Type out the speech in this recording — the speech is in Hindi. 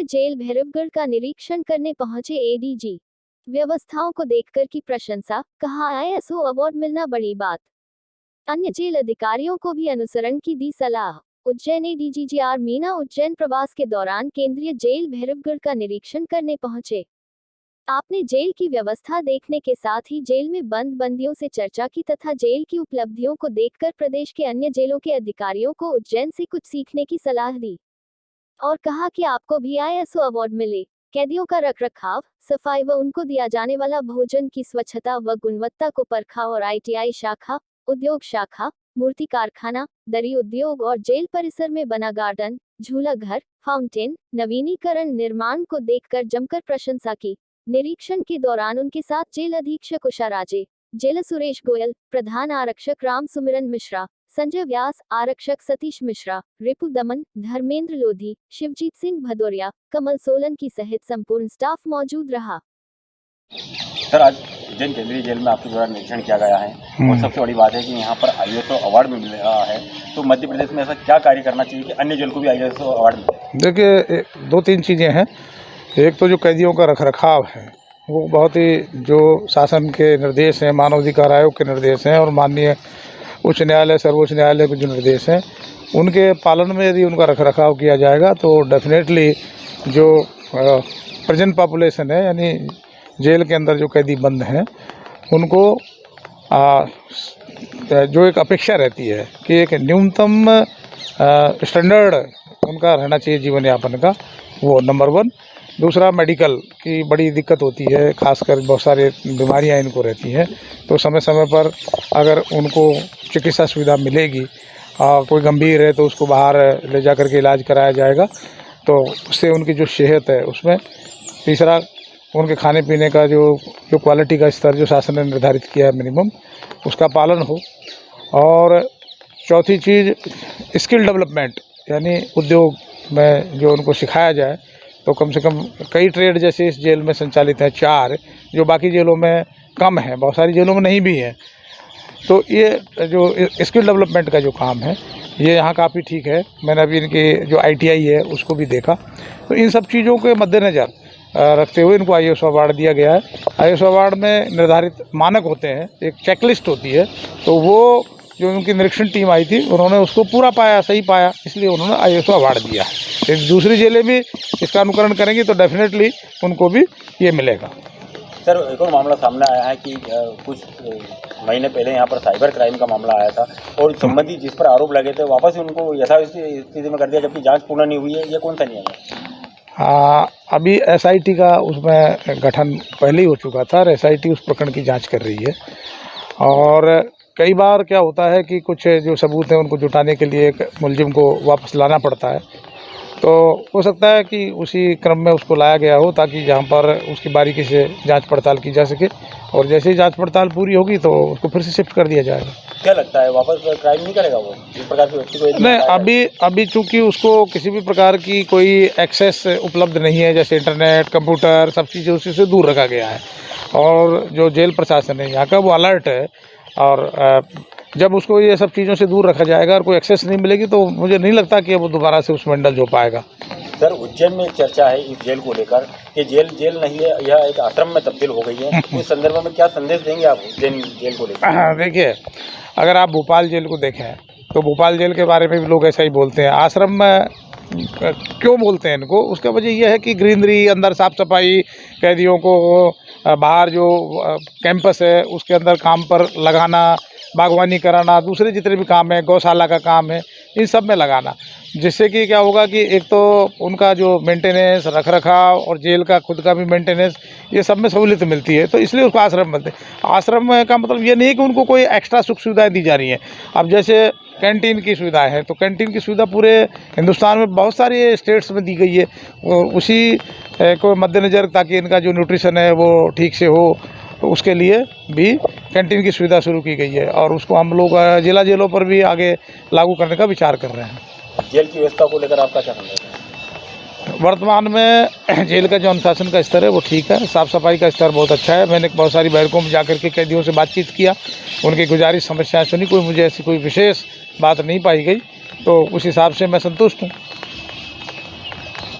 जेल भैरवगढ़ का निरीक्षण करने पहुंचे एडीजी। व्यवस्थाओं को देखकर की प्रशंसा, कहा आईएसओ अवार्ड मिलना बड़ी बात। अन्य जेल अधिकारियों को भी अनुसरण की दी सलाह। Ujjain ADG G R. मीना उज्जैन प्रवास के दौरान केंद्रीय जेल भैरवगढ़ का निरीक्षण करने पहुंचे। आपने जेल की व्यवस्था देखने के साथ ही जेल में बंद बंदियों से चर्चा की तथा जेल की उपलब्धियों को देखकर प्रदेश के अन्य जेलों के अधिकारियों को उज्जैन से कुछ सीखने की सलाह दी और कहा कि आपको भी आईएसओ अवार्ड मिले। कैदियों का रखरखाव, सफाई व उनको दिया जाने वाला भोजन की स्वच्छता व गुणवत्ता को परखा और आईटीआई शाखा, उद्योग शाखा, मूर्ति कारखाना, दरी उद्योग और जेल परिसर में बना गार्डन, झूला घर, फाउंटेन, नवीनीकरण निर्माण को देखकर जमकर प्रशंसा की। निरीक्षण के दौरान उनके साथ जेल अधीक्षक उषा राजे, जेलर सुरेश गोयल, प्रधान आरक्षक राम सुमिरन मिश्रा, संजय व्यास, आरक्षक सतीश मिश्रा, रिपु दमन, धर्मेंद्र लोधी, शिवजीत सिंह भदौरिया, कमल सोलंकी सहित संपूर्ण स्टाफ मौजूद रहा। सर, आज उज्जैन केंद्रीय जेल में आपके द्वारा निरीक्षण किया गया है और सबसे बड़ी बात है कि यहाँ पर आईएसओ अवार्ड भी मिल रहा है, तो मध्य प्रदेश में ऐसा क्या कार्य करना चाहिए कि अन्य जेल को भी आईएसओ अवार्ड मिले? देखिए, दो तीन चीज़ें हैं। एक तो जो कैदियों का रखरखाव है वो बहुत ही, जो शासन के निर्देश हैं, मानवाधिकार आयोग के निर्देश हैं और माननीय उच्च न्यायालय, सर्वोच्च न्यायालय के जो निर्देश हैं उनके पालन में यदि उनका रखरखाव किया जाएगा तो डेफिनेटली जो प्रेजेंट पॉपुलेशन है, यानी जेल के अंदर जो कैदी बंद हैं उनको जो एक अपेक्षा रहती है कि एक न्यूनतम स्टैंडर्ड उनका रहना चाहिए जीवन यापन का, वो नंबर वन। दूसरा, मेडिकल की बड़ी दिक्कत होती है, खासकर बहुत सारे बीमारियां इनको रहती हैं, तो समय समय पर अगर उनको चिकित्सा सुविधा मिलेगी, कोई गंभीर है तो उसको बाहर ले जा कर के इलाज कराया जाएगा, तो उससे उनकी जो सेहत है उसमें। तीसरा, उनके खाने पीने का जो क्वालिटी का स्तर जो शासन ने निर्धारित किया है मिनिमम, उसका पालन हो। और चौथी चीज़, स्किल डेवलपमेंट, यानी उद्योग में जो उनको सिखाया जाए, तो कम से कम कई ट्रेड जैसे इस जेल में संचालित हैं 4, जो बाकी जेलों में कम है, बहुत सारी जेलों में नहीं भी है। तो ये जो स्किल डेवलपमेंट का जो काम है ये यहाँ काफ़ी ठीक है। मैंने अभी इनके जो आईटीआई है उसको भी देखा, तो इन सब चीज़ों के मद्देनज़र रखते हुए इनको आईएसओ अवार्ड दिया गया है। आईएसओ अवार्ड में निर्धारित मानक होते हैं, एक चेकलिस्ट होती है, तो वो जो उनकी निरीक्षण टीम आई थी उन्होंने उसको पूरा पाया, सही पाया, इसलिए उन्होंने आईएसओ अवार्ड दिया है। एक दूसरी जेलें भी इसका अनुकरण करेंगी तो डेफिनेटली उनको भी ये मिलेगा। सर, एक और मामला सामने आया है कि कुछ महीने पहले यहाँ पर साइबर क्राइम का मामला आया था और संबंधित जिस पर आरोप लगे थे वापस उनको यथावस्थित स्थिति में कर दिया, जबकि जाँच पूर्ण नहीं हुई है। ये कौन सा नियम है? अभी एसआईटी का उसमें गठन पहले ही हो चुका था और एसआईटी उस प्रकरण की जांच कर रही है। और कई बार क्या होता है कि कुछ जो सबूत हैं उनको जुटाने के लिए एक मुलजिम को वापस लाना पड़ता है, तो हो सकता है कि उसी क्रम में उसको लाया गया हो ताकि जहाँ पर उसकी बारीकी से जांच पड़ताल की जा सके, और जैसे ही जांच पड़ताल पूरी होगी तो उसको फिर से शिफ्ट कर दिया जाएगा। क्या लगता है वापस क्राइम नहीं करेगा वो इस प्रकार के व्यक्ति को? नहीं, अभी चूंकि उसको किसी भी प्रकार की कोई एक्सेस उपलब्ध नहीं है, जैसे इंटरनेट, कंप्यूटर, सब चीज़ें उसी से दूर रखा गया है, और जो जेल प्रशासन है यहाँ का वो अलर्ट है, और जब उसको ये सब चीज़ों से दूर रखा जाएगा और कोई एक्सेस नहीं मिलेगी तो मुझे नहीं लगता कि वो दोबारा से उसमें इंडल्ज हो पाएगा। सर, उज्जैन में एक चर्चा है इस जेल को लेकर कि जेल नहीं है, यह एक आश्रम में तब्दील हो गई है। इस संदर्भ में क्या संदेश देंगे आप उज्जैन जेल को लेकर? देखिए, अगर आप भोपाल जेल को देखें तो भोपाल जेल के बारे में भी लोग ऐसा ही बोलते हैं। आश्रम में क्यों बोलते हैं इनको, उसका वजह यह है कि ग्रीनरी, अंदर साफ सफाई, कैदियों को बाहर जो कैंपस है उसके अंदर काम पर लगाना, बागवानी कराना, दूसरे जितने भी काम है, गौशाला का काम है, इन सब में लगाना, जिससे कि क्या होगा कि एक तो उनका जो मेंटेनेंस, रखरखाव और जेल का खुद का भी मेंटेनेंस, ये सब में सहूलियत मिलती है, तो इसलिए उसको आश्रम मिलते हैं। आश्रम का मतलब ये नहीं है कि उनको कोई एक्स्ट्रा सुख सुविधाएं दी जा रही हैं। अब जैसे कैंटीन की सुविधाएं हैं, तो कैंटीन की सुविधा पूरे हिंदुस्तान में बहुत सारे स्टेट्स में दी गई है, और उसी को मद्देनज़र ताकि इनका जो न्यूट्रिशन है वो ठीक से हो, तो उसके लिए भी कैंटीन की सुविधा शुरू की गई है, और उसको हम लोग जिला जेलों पर भी आगे लागू करने का विचार कर रहे हैं। जेल की व्यवस्था को लेकर आपका क्या संदेश है? वर्तमान में जेल का जो अनुशासन का स्तर है वो ठीक है, साफ़ सफाई का स्तर बहुत अच्छा है। मैंने बहुत सारी बैठकों में जाकर के कैदियों से बातचीत किया, उनकी गुजारिश, समस्याएं सुनी, कोई मुझे ऐसी कोई विशेष बात नहीं पाई गई, तो उस हिसाब से मैं संतुष्ट हूँ।